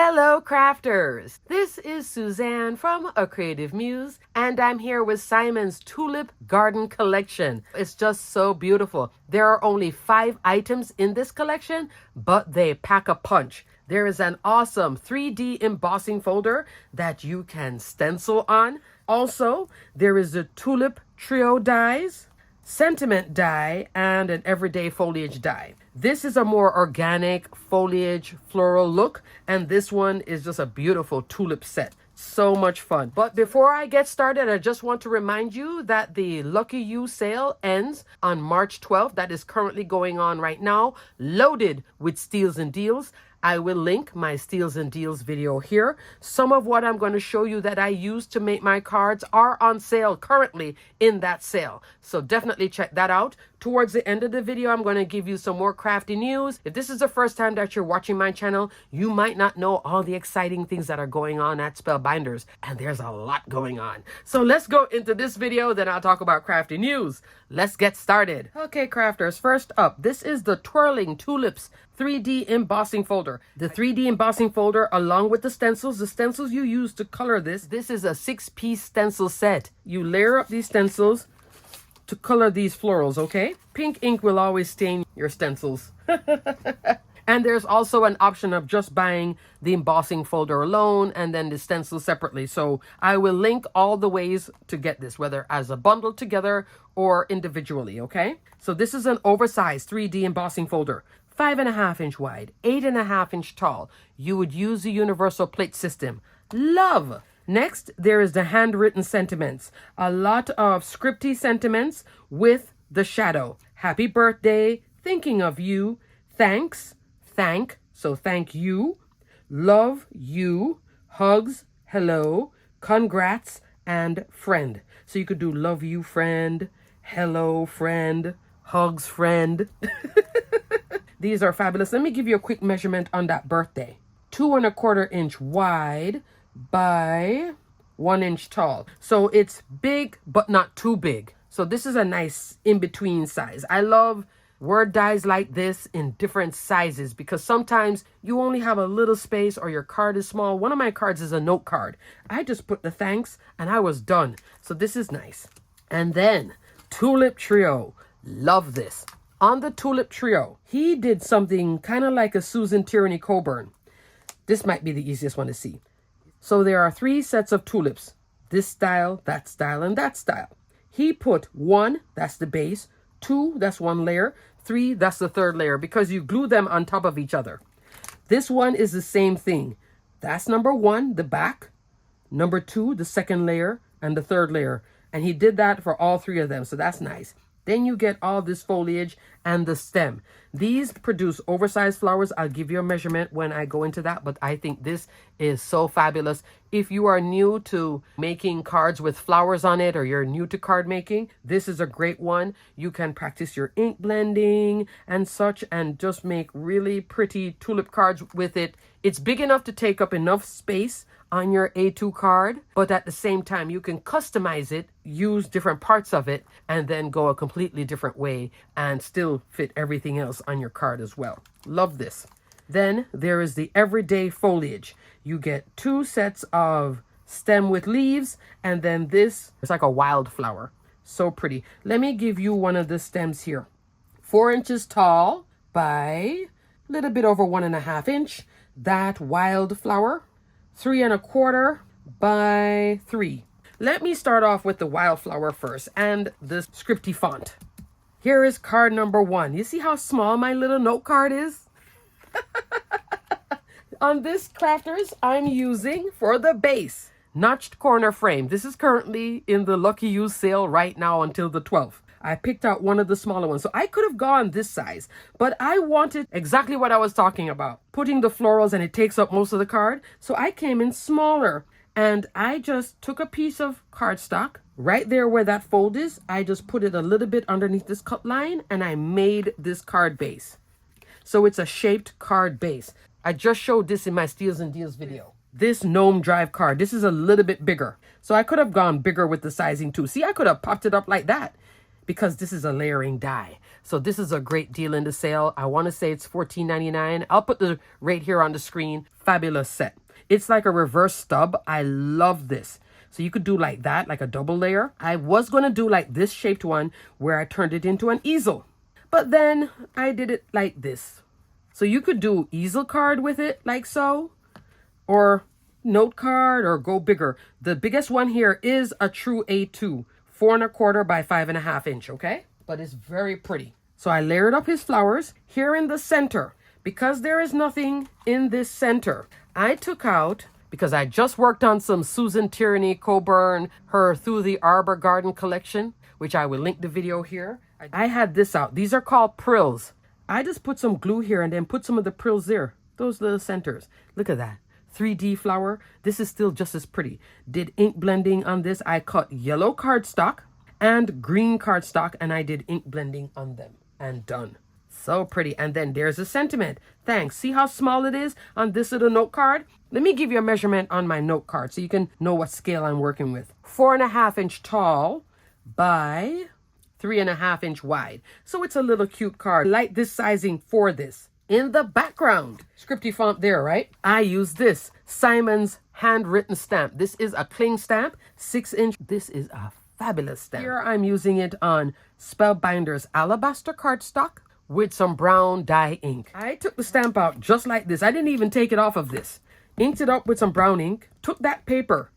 Hello crafters! This is Suzanne from A Creative Muse and I'm here with Simon's Tulip Garden Collection. It's just so beautiful. There are only 5 items in this collection, but they pack a punch. There is an awesome 3D embossing folder that you can stencil on. Also, there is the Tulip Trio dies, sentiment die, and an everyday foliage die. This is a more organic foliage floral look, and this one is just a beautiful tulip set. So much fun. But before I get started, I just want to remind you that the Lucky You sale ends on March 12th. That is currently going on right now, loaded with steals and deals. I will link my steals and deals video here. Some of what I'm going to show you that I use to make my cards are on sale currently in that sale. So definitely check that out. Towards the end of the video, I'm going to give you some more crafty news. If this is the first time that you're watching my channel, you might not know all the exciting things that are going on at Spellbinders. And there's a lot going on. So let's go into this video, then I'll talk about crafty news. Let's get started. Okay, crafters, first up, this is the Twirling Tulips 3D embossing folder. The 3D embossing folder along with the stencils you use to color this. This is a 6-piece stencil set. You layer up these stencils to color these florals, okay? Pink ink will always stain your stencils. And there's also an option of just buying the embossing folder alone and then the stencil separately. So I will link all the ways to get this, whether as a bundle together or individually, okay? So this is an oversized 3D embossing folder. 5.5 inch wide, 8.5 inch tall. You would use the universal plate system. Love! Next, there is the handwritten sentiments. A lot of scripty sentiments with the shadow. Happy birthday, thinking of you, thanks, thank, so thank you, love you, hugs, hello, congrats, and friend. So you could do love you, friend, hello, friend, hugs, friend. These are fabulous. Let me give you a quick measurement on that birthday. 2.25 inch wide by 1 inch tall. So it's big, but not too big. So this is a nice in-between size. I love word dies like this in different sizes because sometimes you only have a little space or your card is small. One of my cards is a note card. I just put the thanks and I was done. So this is nice. And then Tulip Trio. Love this. On the Tulip Trio, he did something kind of like a Susan Tierney Coburn. This might be the easiest one to see. So there are 3 sets of tulips. This style, and that style. He put 1, that's the base. 2, that's 1 layer. 3, that's the 3rd layer because you glue them on top of each other. This one is the same thing. That's number 1, the back. Number 2, the 2nd layer, and the 3rd layer. And he did that for all 3 of them, so that's nice. Then you get all this foliage and the stem. These produce oversized flowers. I'll give you a measurement when I go into that, but I think this is so fabulous. If you are new to making cards with flowers on it or you're new to card making, this is a great one. You can practice your ink blending and such and just make really pretty tulip cards with it. It's big enough to take up enough space on your A2 card, but at the same time you can customize it, use different parts of it, and then go a completely different way and still fit everything else on your card as well. Love this. Then there is the everyday foliage. You get 2 sets of stem with leaves, and then this is like a wildflower. So pretty. Let me give you one of the stems here. 4 inches tall by a little bit over 1.5 inch. That wildflower. 3.25 by 3. Let me start off with the wildflower first and the scripty font. Here is card number 1. You see how small my little note card is? On this, crafters, I'm using for the base notched corner frame. This is currently in the Lucky You sale right now until the 12th. I picked out one of the smaller ones. So I could have gone this size, but I wanted exactly what I was talking about. Putting the florals and it takes up most of the card. So I came in smaller and I just took a piece of cardstock right there where that fold is. I just put it a little bit underneath this cut line and I made this card base. So it's a shaped card base. I just showed this in my Steals and Deals video. This Gnome Drive card, this is a little bit bigger. So I could have gone bigger with the sizing too. See, I could have popped it up like that. because this is a layering die. So this is a great deal in the sale. I want to say it's $14.99. I'll put the rate here on the screen. Fabulous set. It's like a reverse stub. I love this. So you could do like that, like a double layer. I was going to do like this shaped one where I turned it into an easel. But then I did it like this. So you could do easel card with it like so, or note card, or go bigger. The biggest one here is a true A2, 4¼ by 5½ inch, okay? But it's very pretty. So I layered up his flowers here in the center. Because there is nothing in this center, I took out, because I just worked on some Susan Tierney Coburn, her Through the Arbor Garden Collection, which I will link the video here. I had this out. These are called prills. I just put some glue here and then put some of the prills there. Those little centers. Look at that. 3D flower. This is still just as pretty. Did ink blending on this. I cut yellow cardstock and green cardstock, and I did ink blending on them. And done. So pretty. And then there's a sentiment. Thanks. See how small it is on this little note card? Let me give you a measurement on my note card so you can know what scale I'm working with. 4½ inch tall by 3½ inch wide. So it's a little cute card. I like this sizing for this. In the background, scripty font there, right? I use this Simon's handwritten stamp. This is a cling stamp, 6 inch. This is a fabulous stamp. Here I'm using it on Spellbinders alabaster cardstock with some brown dye ink. I took the stamp out just like this. I didn't even take it off of this. Inked it up with some brown ink, took that paper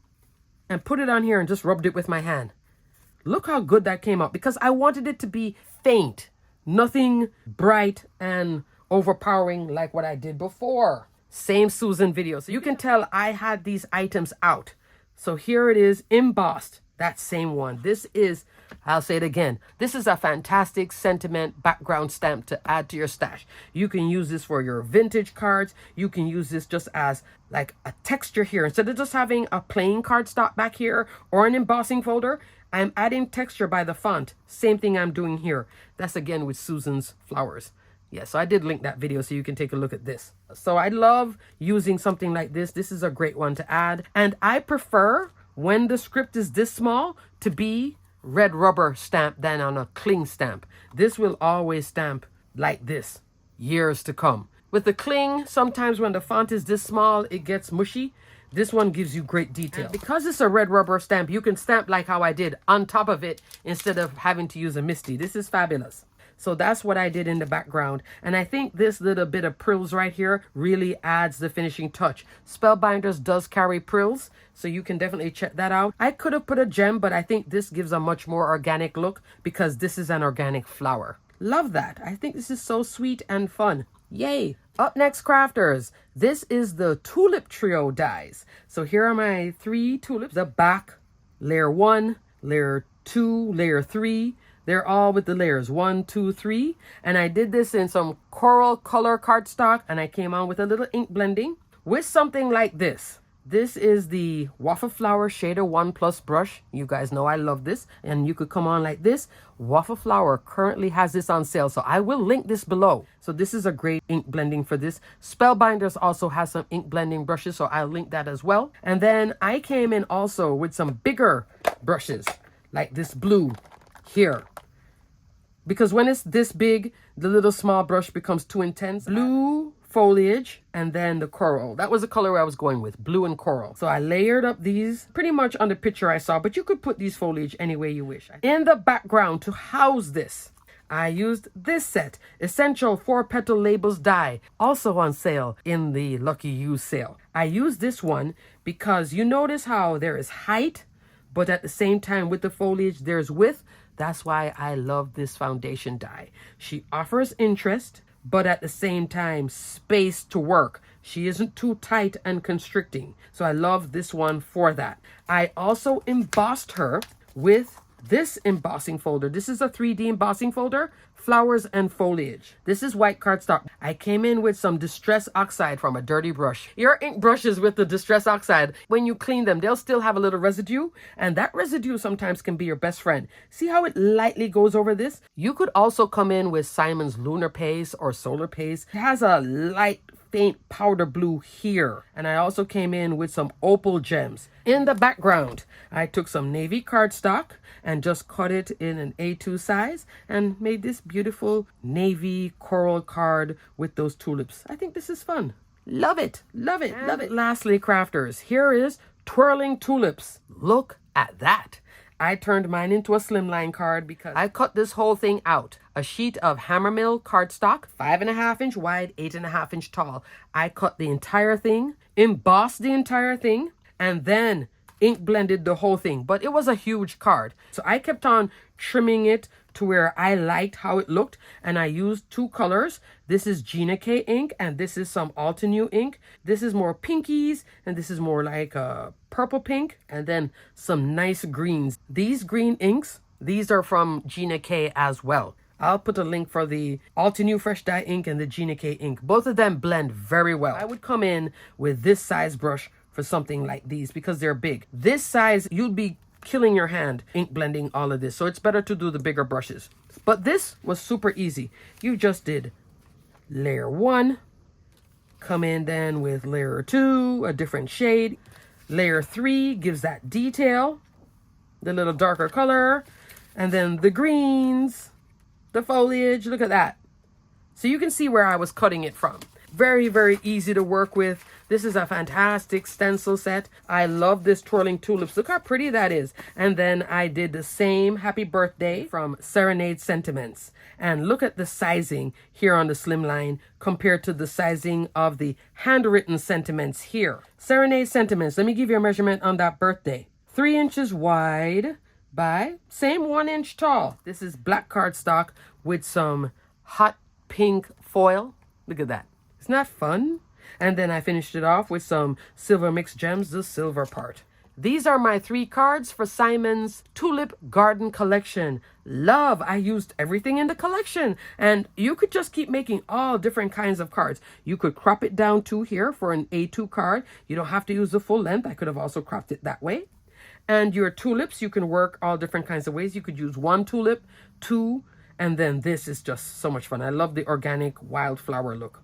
and put it on here and just rubbed it with my hand. Look how good that came out, because I wanted it to be faint, nothing bright and overpowering like what I did before. Same Susan video. So you can tell I had these items out. So here it is embossed. That same one. This is, I'll say it again, this is a fantastic sentiment background stamp to add to your stash. You can use this for your vintage cards. You can use this just as like a texture here. Instead of just having a plain cardstock back here or an embossing folder, I'm adding texture by the font. Same thing I'm doing here. That's again with Susan's flowers. Yeah, so I did link that video so you can take a look at this. So I love using something like this. This is a great one to add. And I prefer, when the script is this small, to be red rubber stamp than on a cling stamp. This will always stamp like this, years to come. With the cling, sometimes when the font is this small, it gets mushy. This one gives you great detail. And because it's a red rubber stamp, you can stamp like how I did on top of it instead of having to use a MISTI. This is fabulous. So that's what I did in the background. And I think this little bit of prills right here really adds the finishing touch. Spellbinders does carry prills, so you can definitely check that out. I could have put a gem, but I think this gives a much more organic look because this is an organic flower. Love that. I think this is so sweet and fun. Yay. Up next, crafters. This is the Tulip Trio dies. So here are my 3 tulips. The back, layer 1, layer 2, layer 3. They're all with the layers 1, 2, 3. And I did this in some coral color cardstock, and I came on with a little ink blending with something like this. This is the Waffle Flower Shader 1 Plus brush. You guys know I love this. And you could come on like this. Waffle Flower currently has this on sale, so I will link this below. So this is a great ink blending for this. Spellbinders also has some ink blending brushes, so I'll link that as well. And then I came in also with some bigger brushes, like this blue here. Because when it's this big, the little small brush becomes too intense. Blue foliage and then the coral. That was the color I was going with, blue and coral. So I layered up these pretty much on the picture I saw, but you could put these foliage any way you wish. In the background to house this, I used this set, Essential 4-Petal Labels die, also on sale in the Lucky You sale. I used this one because you notice how there is height, but at the same time with the foliage there's width. That's why I love this foundation die. She offers interest, but at the same time, space to work. She isn't too tight and constricting. So I love this one for that. I also embossed her with this embossing folder. This is a 3D embossing folder, flowers and foliage. This is white cardstock. I came in with some Distress Oxide from a dirty brush. Your ink brushes with the Distress Oxide, when you clean them, they'll still have a little residue, and that residue sometimes can be your best friend. See how it lightly goes over this? You could also come in with Simon's Lunar Paste or Solar Paste. It has a light faint powder blue here. And I also came in with some opal gems. In the background, I took some navy cardstock and just cut it in an A2 size and made this beautiful navy coral card with those tulips. I think this is fun. Love it, love it, love it. Lastly, crafters, here is twirling tulips. Look at that. I turned mine into a slimline card because I cut this whole thing out. A sheet of hammermill cardstock, 5.5-inch wide, 8.5-inch tall. I cut the entire thing, embossed the entire thing, and then ink blended the whole thing. But it was a huge card. So I kept on trimming it to where I liked how it looked, and I used 2 colors. This is Gina K ink and this is some Altenew ink. This is more pinkies and this is more like a purple pink, and then some nice greens. These green inks, these are from Gina K as well. I'll put a link for the Altenew Fresh Dye ink and the Gina K ink. Both of them blend very well. I would come in with this size brush for something like these because they're big. This size, you'd be killing your hand ink blending all of this, so it's better to do the bigger brushes. But this was super easy. You just did layer 1, come in then with layer 2, a different shade. Layer 3 gives that detail, the little darker color, and then the greens, the foliage. Look at that. So you can see where I was cutting it from. Very, very easy to work with. This is a fantastic stencil set. I love this twirling tulips. Look how pretty that is. And then I did the same happy birthday from Serenade Sentiments. And look at the sizing here on the slimline compared to the sizing of the handwritten sentiments here. Serenade Sentiments, let me give you a measurement on that birthday. 3 inches wide by same 1 inch tall. This is black cardstock with some hot pink foil. Look at that. Isn't that fun? And then I finished it off with some silver mixed gems, the silver part. These are my 3 cards for Simon's Tulip Garden Collection. Love, I used everything in the collection. And you could just keep making all different kinds of cards. You could crop it down to here for an A2 card. You don't have to use the full length. I could have also cropped it that way. And your tulips, you can work all different kinds of ways. You could use 1 tulip, 2, and then this is just so much fun. I love the organic wildflower look.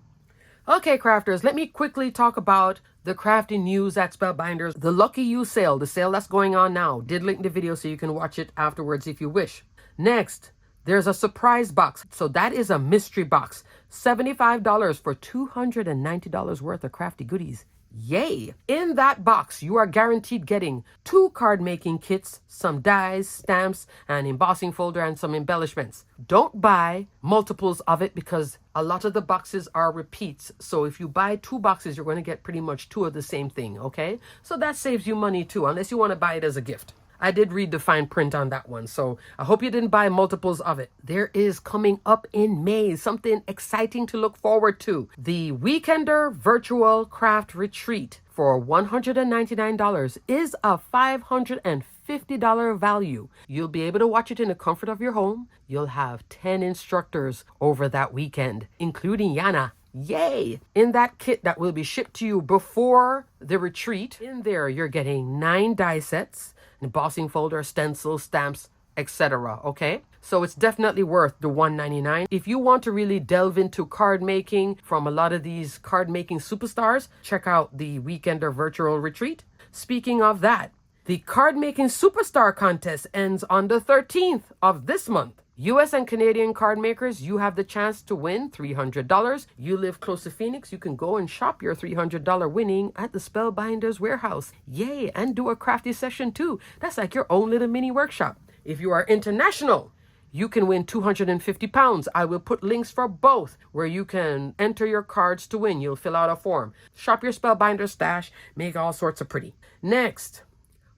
Okay, crafters, let me quickly talk about the crafting news at Spellbinders. The Lucky You sale, the sale that's going on now. Did link the video so you can watch it afterwards if you wish. Next, there's a surprise box. So that is a mystery box. $75 for $290 worth of crafty goodies. Yay! In that box, you are guaranteed getting 2 card making kits, some dies, stamps, an embossing folder, and some embellishments. Don't buy multiples of it because a lot of the boxes are repeats. So if you buy 2 boxes, you're going to get pretty much 2 of the same thing, okay? So that saves you money too, unless you want to buy it as a gift. I did read the fine print on that one, so I hope you didn't buy multiples of it. There is coming up in May something exciting to look forward to. The Weekender Virtual Craft Retreat for $199 is a $550 value. You'll be able to watch it in the comfort of your home. You'll have 10 instructors over that weekend, including Yana. Yay! In that kit that will be shipped to you before the retreat, in there you're getting 9 die sets, embossing folder, stencils, stamps, etc. Okay? So it's definitely worth the $199. If you want to really delve into card making from a lot of these card making superstars, check out the Weekender Virtual Retreat. Speaking of that, the card making superstar contest ends on the 13th of this month. US and Canadian card makers, you have the chance to win $300. You live close to Phoenix, you can go and shop your $300 winning at the Spellbinders warehouse. Yay, and do a crafty session too. That's like your own little mini workshop. If you are international, you can win 250 pounds. I will put links for both where you can enter your cards to win. You'll fill out a form. Shop your Spellbinder stash, make all sorts of pretty. Next,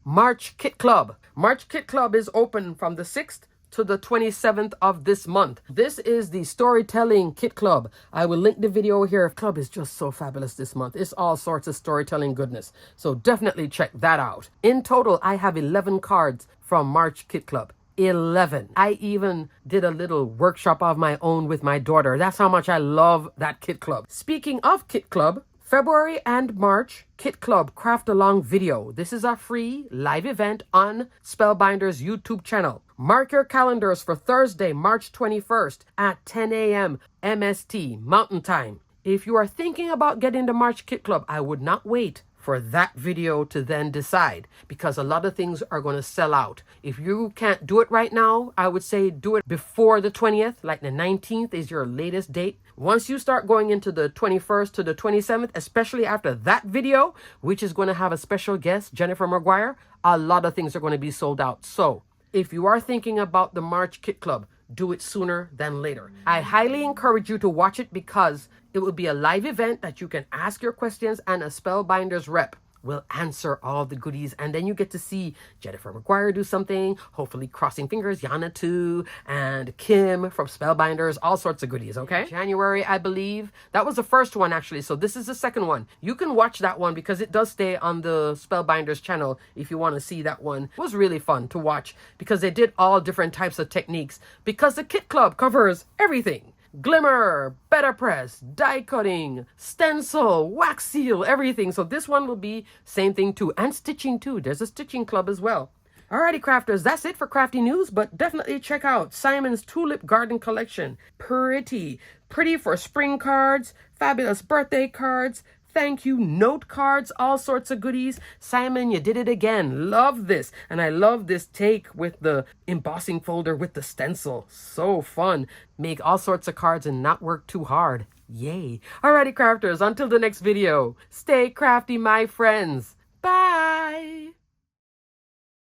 March Kit Club. March Kit Club is open from the 6th to the 27th of this month. This is the Storytelling Kit Club. I will link the video here. The club is just so fabulous this month. It's all sorts of storytelling goodness. So definitely check that out. In total, I have 11 cards from March Kit Club. 11. I even did a little workshop of my own with my daughter. That's how much I love that Kit Club. Speaking of Kit Club, February and March Kit Club Craft Along video. This is a free live event on Spellbinders YouTube channel. Mark your calendars for Thursday, March 21st at 10 a.m. MST Mountain Time. If you are thinking about getting the March Kit Club, I would not wait for that video to then decide, because a lot of things are going to sell out. If you can't do it right now, I would say do it before the 20th, like the 19th is your latest date. Once you start going into the 21st to the 27th, especially after that video, which is going to have a special guest, Jennifer Maguire, a lot of things are going to be sold out. So if you are thinking about the March Kit Club, do it sooner than later. I highly encourage you to watch it, because it will be a live event that you can ask your questions, and a Spellbinders rep will answer all the goodies. And then you get to see Jennifer Maguire do something, hopefully crossing fingers, Yana too, and Kim from Spellbinders, all sorts of goodies, okay? January, I believe. That was the first one, actually. So this is the second one. You can watch that one because it does stay on the Spellbinders channel if you want to see that one. It was really fun to watch because they did all different types of techniques, because the Kit Club covers everything. Glimmer, better press, die cutting, stencil, wax seal, everything. So this one will be same thing too. And stitching too. There's a stitching club as well. Alrighty, crafters, that's it for crafty news, but definitely check out Simon's Tulip Garden Collection. Pretty for spring cards, fabulous birthday cards, thank you note cards, all sorts of goodies. Simon, you did it again. Love this. And I love this take with the embossing folder with the stencil. So fun. Make all sorts of cards and not work too hard. Yay. Alrighty, crafters, until the next video, stay crafty, my friends. Bye.